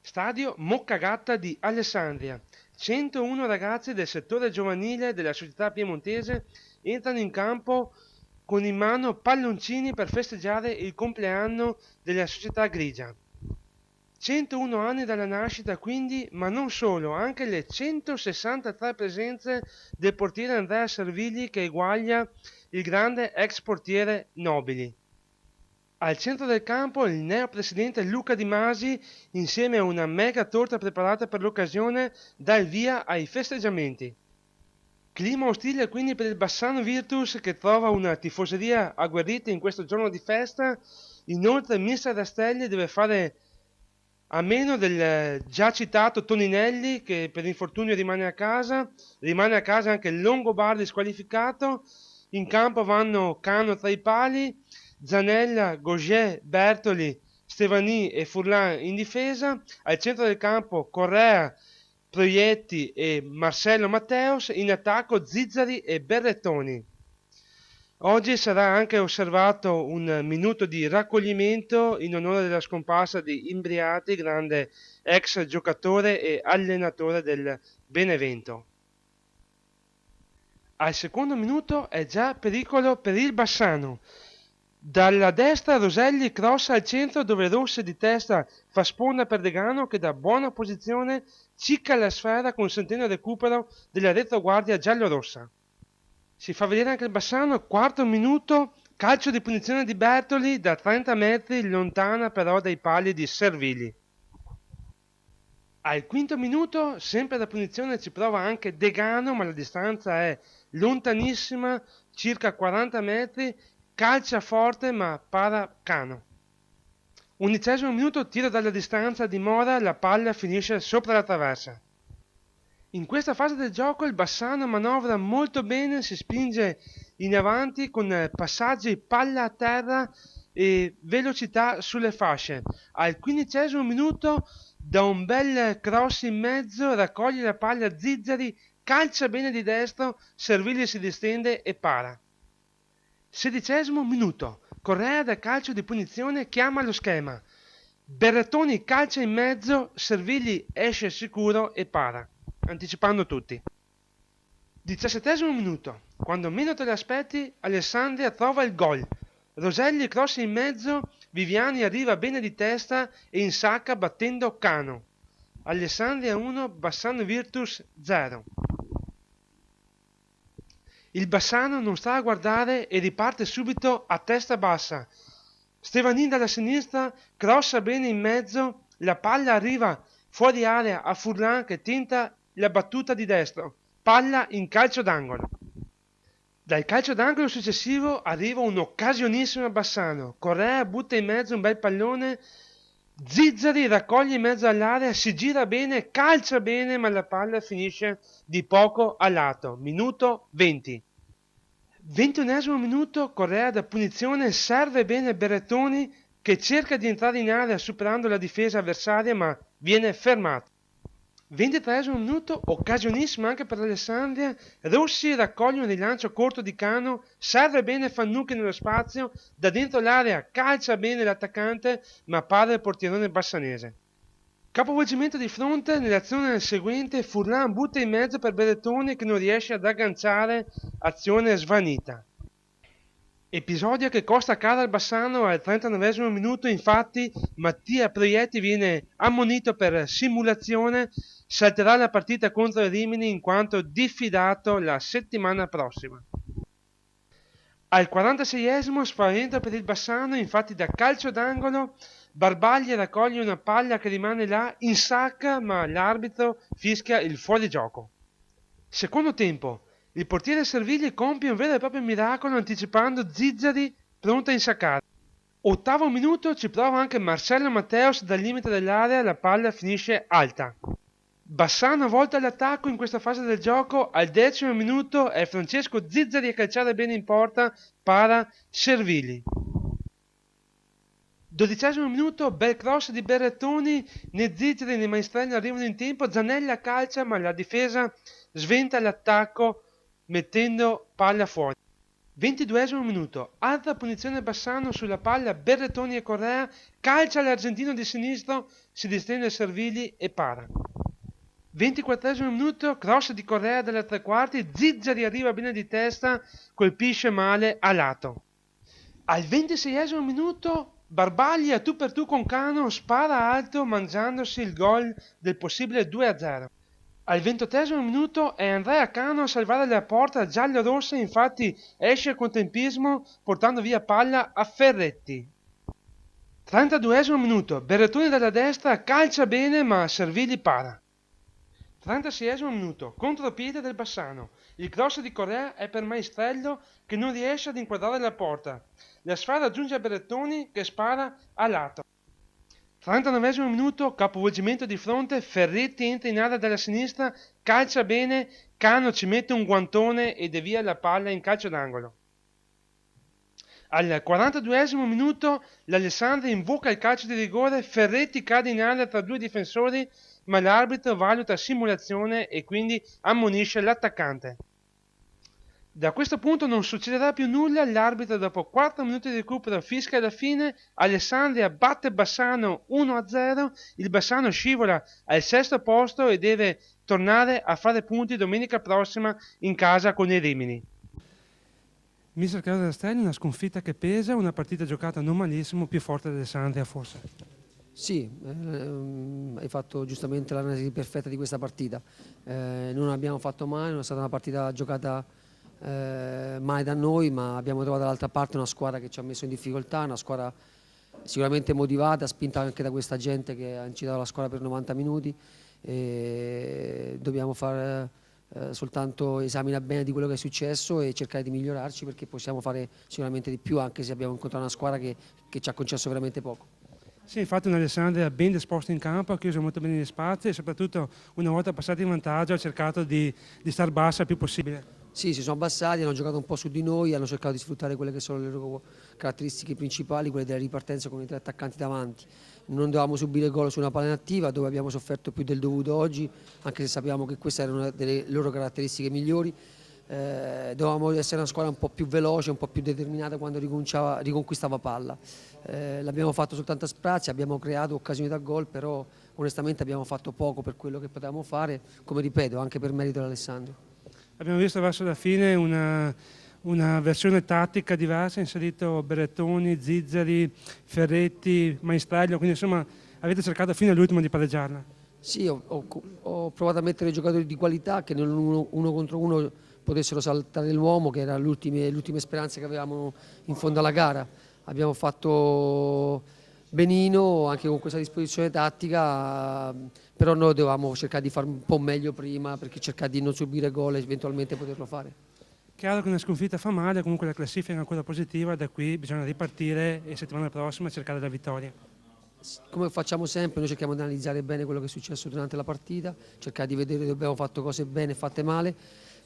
Stadio Moccagatta di Alessandria. 101 ragazzi del settore giovanile della società piemontese entrano in campo con in mano palloncini per festeggiare il compleanno della società grigia. 101 anni dalla nascita quindi, ma non solo, anche le 163 presenze del portiere Andrea Servilli che eguaglia il grande ex portiere Nobili. Al centro del campo il neopresidente Luca Di Masi, insieme a una mega torta preparata per l'occasione, dà il via ai festeggiamenti. Clima ostile quindi per il Bassano Virtus che trova una tifoseria agguerrita in questo giorno di festa. Inoltre mister Rastelli deve fare a meno del già citato Toninelli che per infortunio rimane a casa anche il Longobardi squalificato. In campo vanno Cano tra i pali, Zanella, Gaugier, Bertoli, Stevani e Furlan in difesa. Al centro del campo Correa, Proietti e Marcello Matteos, in attacco Zizzari e Berrettoni. Oggi sarà anche osservato un minuto di raccoglimento in onore della scomparsa di Imbriati, grande ex giocatore e allenatore del Benevento. Al secondo minuto è già pericolo per il Bassano. Dalla destra Roselli crossa al centro dove Rossi di testa fa sponda per Degano che da buona posizione cicca la sfera consentendo il recupero della retroguardia giallorossa. Si fa vedere anche il Bassano, quarto minuto, calcio di punizione di Bertoli da 30 metri, lontana però dai pali di Servilli. Al quinto minuto, sempre da punizione, ci prova anche Degano, ma la distanza è lontanissima, circa 40 metri, calcia forte ma para Cano. 11° minuto, tiro dalla distanza di Mora, la palla finisce sopra la traversa. In questa fase del gioco il Bassano manovra molto bene, si spinge in avanti con passaggi palla a terra e velocità sulle fasce. Al 15° minuto da un bel cross in mezzo raccoglie la palla Zizzari, calcia bene di destro, Servilli si distende e para. 16° minuto, Correa da calcio di punizione chiama lo schema. Berrettoni calcia in mezzo, Servilli esce sicuro e para, anticipando tutti. 17° minuto, quando meno te l'aspetti, Alessandria trova il gol. Roselli cross in mezzo, Viviani arriva bene di testa e insacca battendo Cano. Alessandria 1, Bassano Virtus 0. Il Bassano non sta a guardare e riparte subito a testa bassa. Stevanin dalla sinistra crossa bene in mezzo, la palla arriva fuori area a Furlan che tenta la battuta di destro, palla in calcio d'angolo. Dal calcio d'angolo successivo arriva un'occasionissima Bassano, Correa butta in mezzo un bel pallone, Zizzari raccoglie in mezzo all'area, si gira bene, calcia bene ma la palla finisce di poco a lato, minuto 20. 21° minuto, Correa da punizione serve bene Berrettoni che cerca di entrare in area superando la difesa avversaria ma viene fermato. 23° minuto, occasionissima anche per Alessandria, Rossi raccoglie un rilancio corto di Cano, serve bene Fannucchi nello spazio, da dentro l'area calcia bene l'attaccante ma pare il portierone bassanese. Capovolgimento di fronte, nell'azione seguente Furlan butta in mezzo per Berrettoni che non riesce ad agganciare, azione svanita. Episodio che costa cara al Bassano. Al 39° minuto infatti Mattia Proietti viene ammonito per simulazione, salterà la partita contro il Rimini in quanto diffidato la settimana prossima. Al 46° spavento per il Bassano, infatti da calcio d'angolo Barbagli raccoglie una palla che rimane là, insacca ma l'arbitro fischia il fuorigioco. Secondo tempo, il portiere Servilli compie un vero e proprio miracolo anticipando Zizzari pronto a insaccare. 8° minuto, ci prova anche Marcello Matteos dal limite dell'area, la palla finisce alta. Bassano volta all'attacco in questa fase del gioco, al 10° minuto è Francesco Zizzari a calciare bene in porta, para Servilli. 12° minuto, bel cross di Berrettoni, né Zizzari né Maestrelli arrivano in tempo, Zanella calcia ma la difesa sventa l'attacco mettendo palla fuori. 22esimo minuto, altra punizione Bassano sulla palla, Berrettoni e Correa, calcia l'argentino di sinistro, si distende Servili e para. 24esimo minuto, cross di Correa dalla tre quarti, Zizzari arriva bene di testa, colpisce male a lato. Al 26esimo minuto, Barbaglia tu per tu con Cano spara alto mangiandosi il gol del possibile 2-0. Al 28esimo minuto è Andrea Cano a salvare la porta giallo-rossa, infatti esce con tempismo portando via palla a Ferretti. 32esimo minuto, Berrettoni dalla destra calcia bene ma Servilli para. 36esimo minuto, contropiede del Bassano, il cross di Correa è per Maestrello che non riesce ad inquadrare la porta, la sfera giunge a Berrettoni che spara a lato. 39esimo minuto, capovolgimento di fronte, Ferretti entra in area dalla sinistra, calcia bene, Cano ci mette un guantone e devia la palla in calcio d'angolo. Al 42esimo minuto l'Alessandria invoca il calcio di rigore, Ferretti cade in area tra due difensori, ma l'arbitro valuta simulazione e quindi ammonisce l'attaccante. Da questo punto non succederà più nulla, l'arbitro dopo 4 minuti di recupero fischia alla fine, Alessandria batte Bassano 1-0, il Bassano scivola al sesto posto e deve tornare a fare punti domenica prossima in casa con i Rimini. Mister Carlo Rastelli, una sconfitta che pesa, una partita giocata non malissimo, più forte dell'Alessandria forse. Sì, hai fatto giustamente l'analisi perfetta di questa partita. Non abbiamo fatto male, non è stata una partita giocata male da noi, ma abbiamo trovato dall'altra parte una squadra che ci ha messo in difficoltà, una squadra sicuramente motivata, spinta anche da questa gente che ha incitato la squadra per 90 minuti. Dobbiamo fare soltanto esamina bene di quello che è successo e cercare di migliorarci, perché possiamo fare sicuramente di più, anche se abbiamo incontrato una squadra che ci ha concesso veramente poco. Sì, infatti un'Alessandria ben disposta in campo, ha chiuso molto bene gli spazi e soprattutto una volta passati in vantaggio ha cercato di star bassa il più possibile. Sì, si sono abbassati, hanno giocato un po' su di noi, hanno cercato di sfruttare quelle che sono le loro caratteristiche principali, quelle della ripartenza con i tre attaccanti davanti. Non dovevamo subire gol su una palla inattiva, dove abbiamo sofferto più del dovuto oggi, anche se sappiamo che queste erano una delle loro caratteristiche migliori. Dovevamo essere una squadra un po' più veloce, un po' più determinata quando riconquistava palla. L'abbiamo fatto soltanto a sprazzi, abbiamo creato occasioni da gol, però onestamente abbiamo fatto poco per quello che potevamo fare, come ripeto, anche per merito dell'Alessandro. Abbiamo visto verso la fine una versione tattica diversa, inserito Berrettoni, Zizzari, Ferretti, Maestrello, quindi insomma avete cercato fino all'ultimo di pareggiarla. Sì, ho provato a mettere giocatori di qualità che uno contro uno potessero saltare l'uomo, che erano le ultime speranze che avevamo in fondo alla gara. Abbiamo fatto benino anche con questa disposizione tattica, però noi dovevamo cercare di fare un po' meglio prima, perché cercare di non subire gol e eventualmente poterlo fare. Chiaro che una sconfitta fa male, comunque la classifica è ancora positiva, da qui bisogna ripartire e settimana prossima cercare la vittoria. Come facciamo sempre, noi cerchiamo di analizzare bene quello che è successo durante la partita, cercare di vedere dove abbiamo fatto cose bene e fatte male,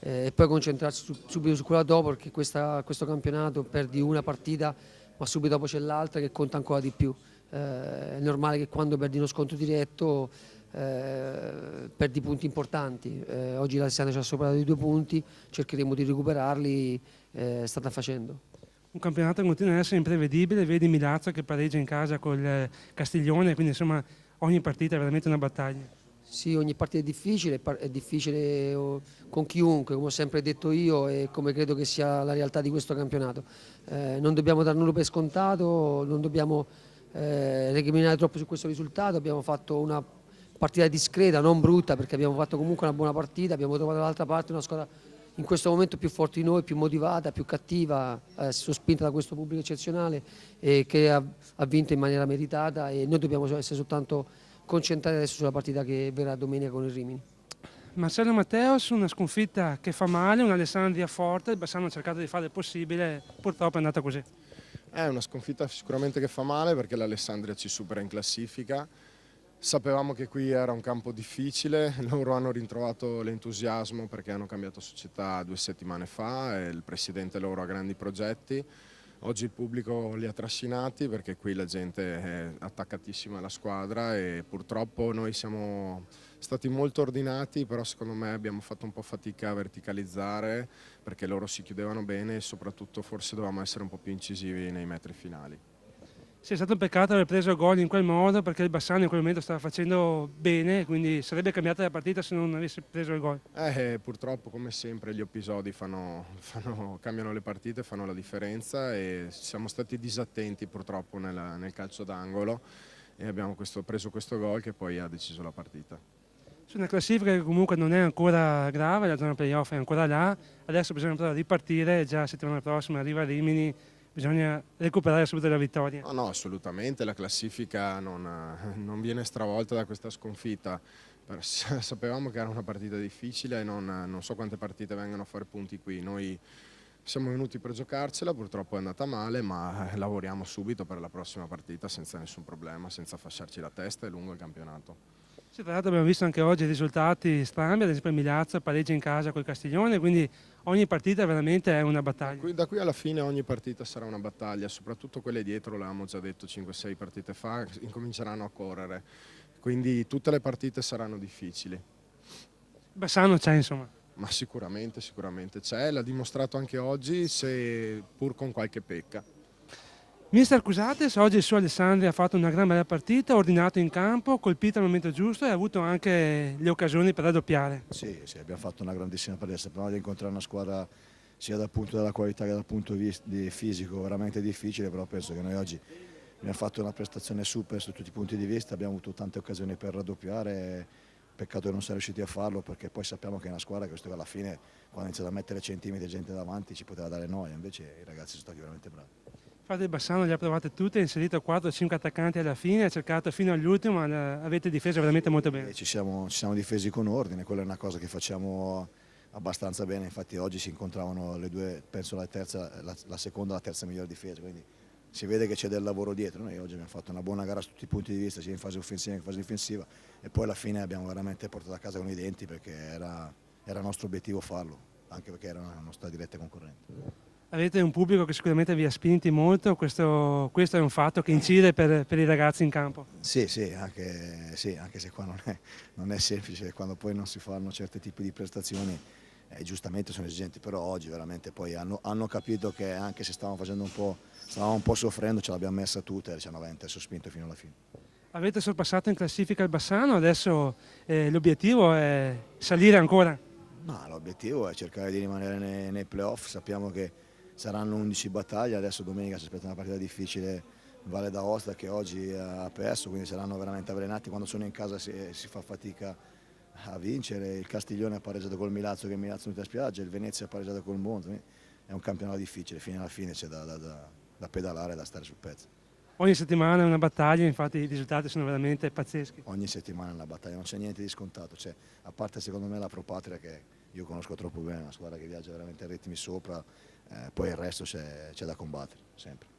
e poi concentrarsi subito su quella dopo, perché questo campionato perdi una partita ma subito dopo c'è l'altra che conta ancora di più. È normale che quando perdi uno scontro diretto perdi punti importanti. Oggi l'Alessandria ci ha superato di 2 punti, cercheremo di recuperarli, sta facendo. Un campionato che continua ad essere imprevedibile, vedi Milazzo che pareggia in casa col Castiglione, quindi insomma ogni partita è veramente una battaglia. Sì, ogni partita è difficile con chiunque, come ho sempre detto io e come credo che sia la realtà di questo campionato. Non dobbiamo dar nulla per scontato, non dobbiamo recriminare troppo su questo risultato, abbiamo fatto una partita discreta, non brutta, perché abbiamo fatto comunque una buona partita, abbiamo trovato dall'altra parte una squadra in questo momento più forte di noi, più motivata, più cattiva, sospinta da questo pubblico eccezionale e che ha vinto in maniera meritata, e noi dobbiamo essere soltanto concentrati adesso sulla partita che verrà domenica con il Rimini. Marcello Matteos, una sconfitta che fa male, un'Alessandria forte, il Bassano ha cercato di fare il possibile, purtroppo è andata così. È una sconfitta sicuramente che fa male, perché l'Alessandria ci supera in classifica. Sapevamo che qui era un campo difficile, loro hanno ritrovato l'entusiasmo perché hanno cambiato società 2 settimane fa e il presidente loro ha grandi progetti. Oggi il pubblico li ha trascinati perché qui la gente è attaccatissima alla squadra e purtroppo noi siamo stati molto ordinati, però secondo me abbiamo fatto un po' fatica a verticalizzare perché loro si chiudevano bene e soprattutto forse dovevamo essere un po' più incisivi nei metri finali. Sì, è stato un peccato aver preso gol in quel modo perché il Bassano in quel momento stava facendo bene, quindi sarebbe cambiata la partita se non avesse preso il gol. Purtroppo come sempre gli episodi cambiano le partite, fanno la differenza e siamo stati disattenti purtroppo nel calcio d'angolo e abbiamo preso questo gol che poi ha deciso la partita. Su una classifica che comunque non è ancora grave, la zona playoff è ancora là, adesso bisogna però ripartire, già settimana prossima arriva Rimini, bisogna recuperare subito la vittoria. No, assolutamente, la classifica non viene stravolta da questa sconfitta. Sapevamo che era una partita difficile e non so quante partite vengano a fare punti qui. Noi siamo venuti per giocarcela, purtroppo è andata male, ma lavoriamo subito per la prossima partita senza nessun problema, senza fasciarci la testa, è lungo il campionato. Sì, tra l'altro abbiamo visto anche oggi risultati strambi, ad esempio Migliazzo pareggia in casa col Castiglione, quindi ogni partita veramente è una battaglia. Da qui alla fine ogni partita sarà una battaglia, soprattutto quelle dietro, l'avevamo già detto 5-6 partite fa, incominceranno a correre, quindi tutte le partite saranno difficili. Bassano c'è insomma. Ma sicuramente c'è, l'ha dimostrato anche oggi, pur con qualche pecca. Mister Cusates, oggi il suo Alessandria ha fatto una gran bella partita, ordinato in campo, colpito al momento giusto e ha avuto anche le occasioni per raddoppiare. Sì, abbiamo fatto una grandissima partita, sapevamo di incontrare una squadra sia dal punto della qualità che dal punto di fisico veramente difficile, però penso che noi oggi abbiamo fatto una prestazione super su tutti i punti di vista, abbiamo avuto tante occasioni per raddoppiare, peccato che non siamo riusciti a farlo perché poi sappiamo che è una squadra che alla fine quando inizia a mettere centimetri di gente davanti ci poteva dare noia, invece i ragazzi sono stati veramente bravi. Infatti il Bassano le ha provate tutte, ha inserito 4-5 attaccanti alla fine, ha cercato fino all'ultimo, ma avete difeso veramente molto bene. Ci siamo difesi con ordine, quella è una cosa che facciamo abbastanza bene, infatti oggi si incontravano le due, penso la seconda e la terza miglior difesa, quindi si vede che c'è del lavoro dietro. Noi oggi abbiamo fatto una buona gara su tutti i punti di vista, sia in fase offensiva che in fase difensiva e poi alla fine abbiamo veramente portato a casa con i denti perché era nostro obiettivo farlo, anche perché era una nostra diretta concorrente. Avete un pubblico che sicuramente vi ha spinti molto, questo è un fatto che incide per i ragazzi in campo. Sì, anche se qua non è semplice, quando poi non si fanno certi tipi di prestazioni, giustamente sono esigenti, però oggi veramente poi hanno capito che anche se stavamo un po' soffrendo, ce l'abbiamo messa tutta e ci hanno veramente spinto fino alla fine. Avete sorpassato in classifica il Bassano, adesso l'obiettivo è salire ancora? No, l'obiettivo è cercare di rimanere nei playoff, sappiamo che saranno 11 battaglie, adesso domenica si aspetta una partita difficile, Valle d'Aosta che oggi ha perso, quindi saranno veramente avvelenati, quando sono in casa si fa fatica a vincere, il Castiglione ha pareggiato col Milazzo che Milazzo non è a spiaggia, il Venezia ha pareggiato col Monza, è un campionato difficile, fino alla fine c'è da pedalare, da stare sul pezzo. Ogni settimana è una battaglia, infatti i risultati sono veramente pazzeschi. Ogni settimana è una battaglia, non c'è niente di scontato, a parte secondo me la Pro Patria che io conosco troppo bene, una squadra che viaggia veramente a ritmi sopra, poi il resto c'è da combattere, sempre.